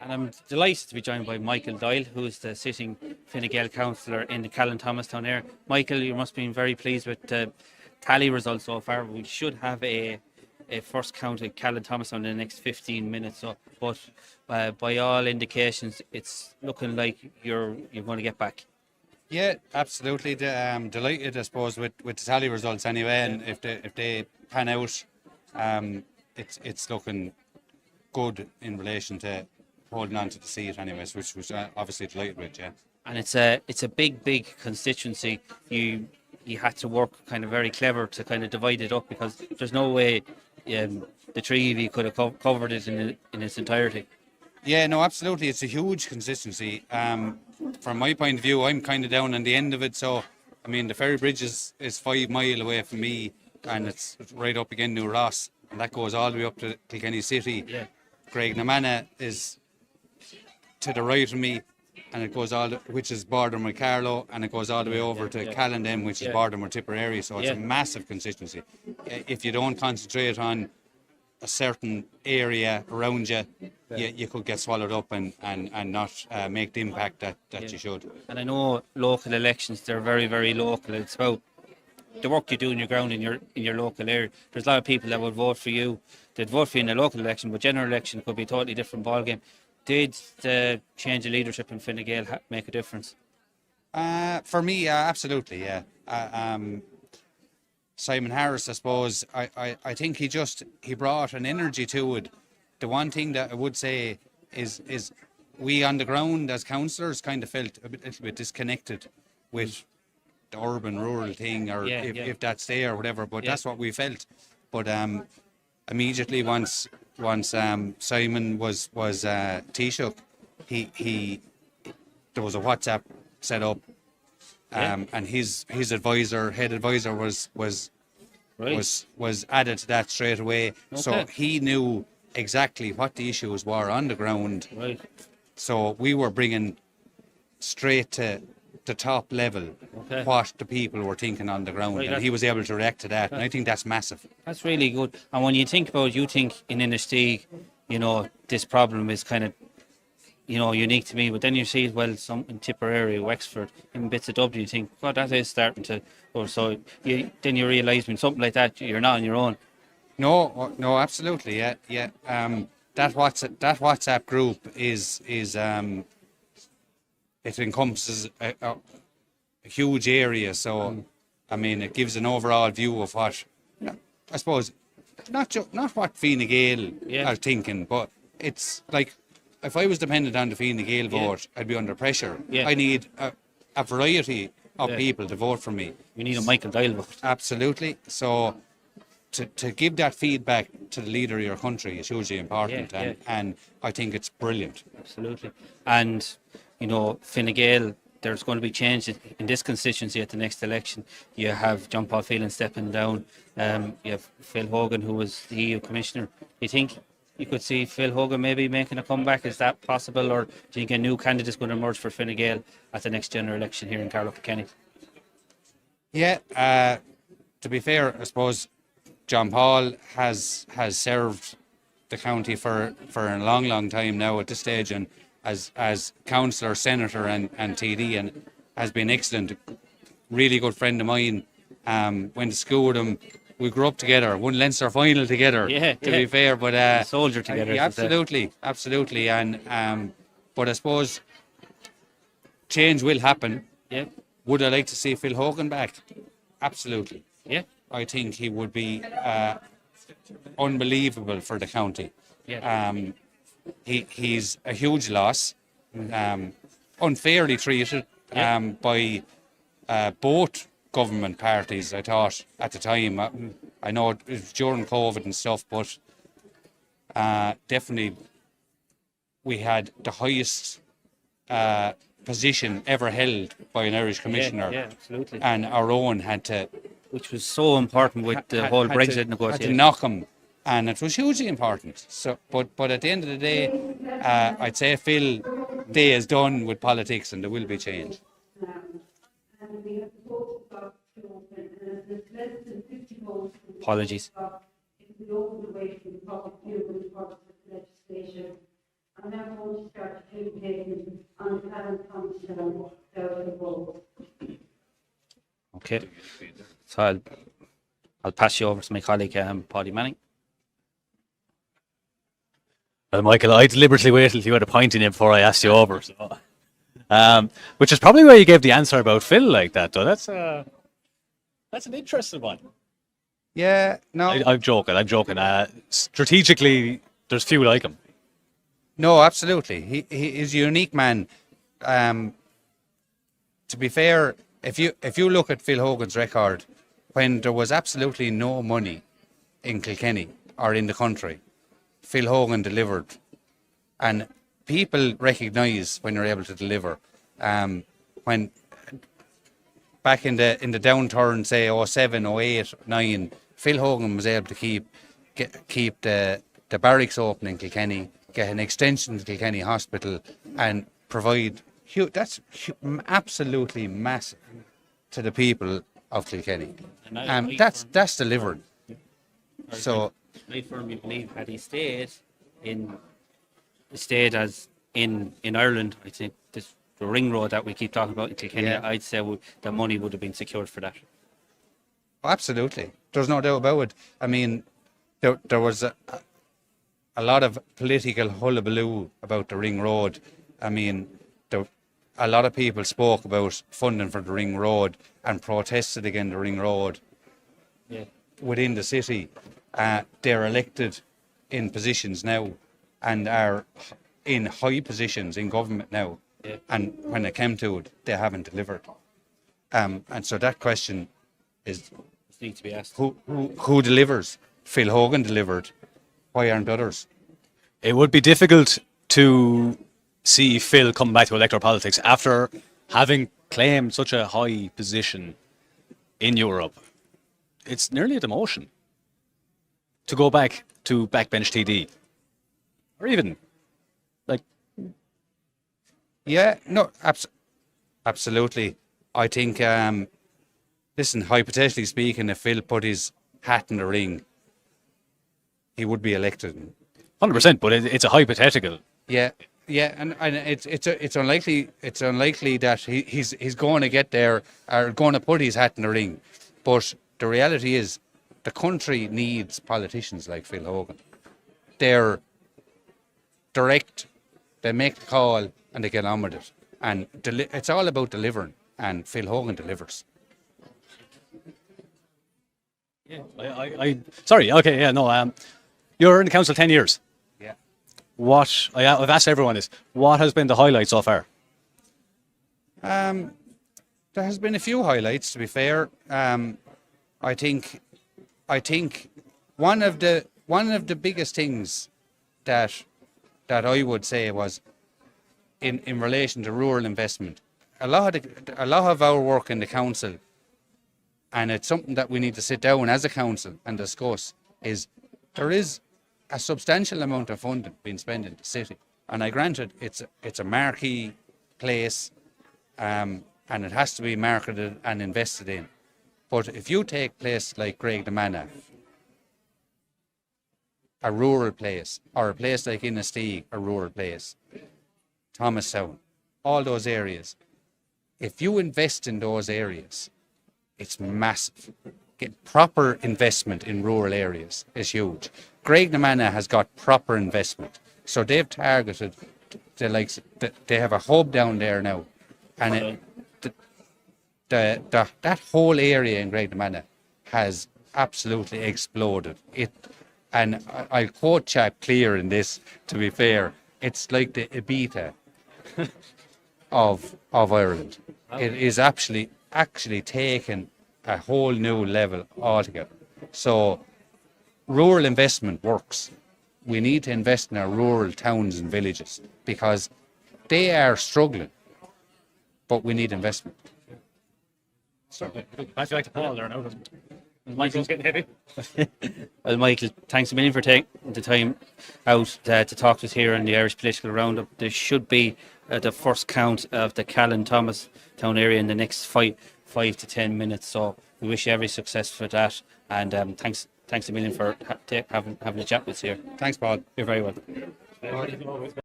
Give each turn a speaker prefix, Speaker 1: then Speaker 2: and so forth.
Speaker 1: And I'm delighted to be joined by Michael Doyle, who is the sitting Fine Gael Councillor in the Callan Thomastown Area. Michael, you must have been very pleased with the tally results so far. We should have a first count at Callan Thomastown in the next 15 minutes. But by all indications, it's looking like you're going to get back.
Speaker 2: Yeah, absolutely. Delighted, I suppose, with the tally results anyway. And if they pan out, it's looking good in relation to holding on to the seat anyways, which was obviously delighted with, yeah.
Speaker 1: And it's a big constituency. You had to work kind of very clever to kind of divide it up, because there's no way the three of you could have covered it in its entirety.
Speaker 2: Yeah, no, absolutely. It's a huge constituency. From my point of view, I'm kind of down on the end of it. So, I mean, the ferry bridge is 5 miles away from me, and it's right up again New Ross, and that goes all the way up to Kilkenny City.
Speaker 1: Yeah.
Speaker 2: Graignamanagh is to the right of me, and it goes which is bordering with Carlow, and it goes all the way over to Callaghan, which is bordering with Tipperary. So it's a massive constituency. If you don't concentrate on a certain area around you, you could get swallowed up and not make the impact that you should.
Speaker 1: And I know local elections, they're very, very local. It's about the work you do on your ground in your local area. There's a lot of people that would vote for you. They'd vote for you in a local election, but general election could be a totally different ballgame. Did the change of leadership in Fine Gael make a difference?
Speaker 2: For me, absolutely, yeah. Simon Harris, I suppose, I think he brought an energy to it. The one thing that I would say is we on the ground as councillors kind of felt a little bit disconnected with the urban-rural thing, or if that's there or whatever, but that's what we felt. But immediately once Simon was Taoiseach, he there was a WhatsApp set up, and his head advisor was added to that straight away. Okay. So he knew exactly what the issues were on the ground.
Speaker 1: Right.
Speaker 2: So we were bringing straight to the top level what the people were thinking on the ground, and he was able to react to that, and I think that's massive. That's
Speaker 1: really good. And when you think about it, you think in Inistee, this problem is kind of, unique to me, but then you see it, well, some in Tipperary, Wexford, in bits of Dublin, you think, God, that is starting to, then you realise when something like that, you're not on your own.
Speaker 2: No, absolutely, yeah. That WhatsApp group is it encompasses a huge area, so I mean, it gives an overall view of what, I suppose, not what Fine Gael are thinking, but it's like, if I was dependent on the Fine Gael vote, I'd be under pressure. Yeah. I need a variety of people to vote for me.
Speaker 1: You need a Michael Doyle vote.
Speaker 2: Absolutely. So to give that feedback to the leader of your country is hugely important, and I think it's brilliant.
Speaker 1: Absolutely. And Fine Gael, there's going to be changes in this constituency at the next election. You have John Paul Phelan stepping down. You have Phil Hogan, who was the EU Commissioner. Do you think you could see Phil Hogan maybe making a comeback? Is that possible, or do you think a new candidate is going to emerge for Fine Gael at the next general election here in Carlow Kilkenny?
Speaker 2: Yeah, to be fair, I suppose John Paul has served the county for a long time now at this stage, and as councillor, senator and TD, and has been excellent. Really good friend of mine. Went to school with him. We grew up together, won Leinster final together, to be fair. But
Speaker 1: soldier together.
Speaker 2: Absolutely. And but I suppose change will happen.
Speaker 1: Yeah.
Speaker 2: Would I like to see Phil Hogan back? Absolutely.
Speaker 1: Yeah.
Speaker 2: I think he would be unbelievable for the county.
Speaker 1: Yeah.
Speaker 2: He's a huge loss, unfairly treated by both government parties, I thought, at the time. I know it was during COVID and stuff, but definitely we had the highest position ever held by an Irish commissioner.
Speaker 1: Yeah, absolutely.
Speaker 2: And our own had to...
Speaker 1: Which was so important with the whole Brexit negotiation.
Speaker 2: Had to knock him, and it was hugely important. So, but at the end of the day, I'd say Phil Day is done with politics, and there will be change.
Speaker 1: Apologies.
Speaker 3: And now going to start communicating on the Callan Thomastown Electoral Area.
Speaker 1: Okay. So I'll pass you over to my colleague, Paidi Manning.
Speaker 4: Well, Michael, I deliberately waited until you had a point in you before I asked you over. So, which is probably why you gave the answer about Phil like that, though. That's an interesting one.
Speaker 2: Yeah, no,
Speaker 4: I'm joking. Strategically, there's few like him.
Speaker 2: no, absolutely. He is a unique man. To be fair, if you look at Phil Hogan's record, when there was absolutely no money in Kilkenny or in the country, Phil Hogan delivered, and people recognise when you're able to deliver. When back in the downturn, say 07, 08, 09, Phil Hogan was able to keep the barracks open in Kilkenny, get an extension to Kilkenny Hospital, and provide that's absolutely massive to the people of Kilkenny. That's delivered. So
Speaker 1: I firmly believe had he stayed as in Ireland, I think the ring road that we keep talking about in Kilkenny,
Speaker 2: Yeah.
Speaker 1: I'd say the money would have been secured for that.
Speaker 2: absolutely, there's no doubt about it. I mean, there was a lot of political hullabaloo about the ring road. I mean, a lot of people spoke about funding for the ring road and protested against the ring road
Speaker 1: Yeah.
Speaker 2: within the city. They're elected in positions now and are in high positions in government now.
Speaker 1: Yeah.
Speaker 2: And when it came to it, they haven't delivered. And so that question is,
Speaker 1: It needs to be asked.
Speaker 2: who delivers? Phil Hogan delivered. Why aren't others?
Speaker 4: It would be difficult to see Phil come back to electoral politics after having claimed such a high position in Europe. It's nearly a demotion to go back to backbench TD, or even like
Speaker 2: Yeah, no, absolutely. I think, listen, hypothetically speaking, if Phil put his hat in the ring, he would be elected.
Speaker 4: 100%. But it's a hypothetical.
Speaker 2: Yeah, yeah, and it's unlikely. It's unlikely that he's going to get there or going to put his hat in the ring. But the reality is, the country needs politicians like Phil Hogan. They're direct. They make the call and they get on with it. And it's all about delivering. And Phil Hogan delivers.
Speaker 4: Yeah. Sorry. Okay. Yeah. No. You're in the council 10 years.
Speaker 2: Yeah.
Speaker 4: I've asked everyone is, what has been the highlight so far?
Speaker 2: There has been a few highlights, to be fair. I think one of the biggest things that I would say was in relation to rural investment. A lot of our work in the council, and it's something that we need to sit down as a council and discuss, is there is a substantial amount of funding being spent in the city. And I granted it's a marquee place, and it has to be marketed and invested in. But if you take a place like Graiguenamanagh, a rural place, or a place like Innisteague, a rural place, Thomastown, all those areas, if you invest in those areas, it's massive. Get proper investment in rural areas is huge. Graiguenamanagh has got proper investment, so they've targeted. They have a hub down there now, and that whole area in Graiguenamanagh has absolutely exploded. And I'll quote Chap Clear in this. To be fair, it's like the Ibiza of Ireland. It is actually taken a whole new level altogether. So rural investment works. We need to invest in our rural towns and villages because they are struggling, but we need investment.
Speaker 4: I feel like the Paul there now. Michael's getting heavy.
Speaker 1: Well, Michael, thanks a million for taking the time out to talk to us here on the Irish Political Roundup. There should be the first count of the Callan Thomastown area in the next 5 to 10 minutes. So we wish you every success for that. And thanks a million for having a chat with us here.
Speaker 2: Thanks, Paul.
Speaker 1: You're very welcome.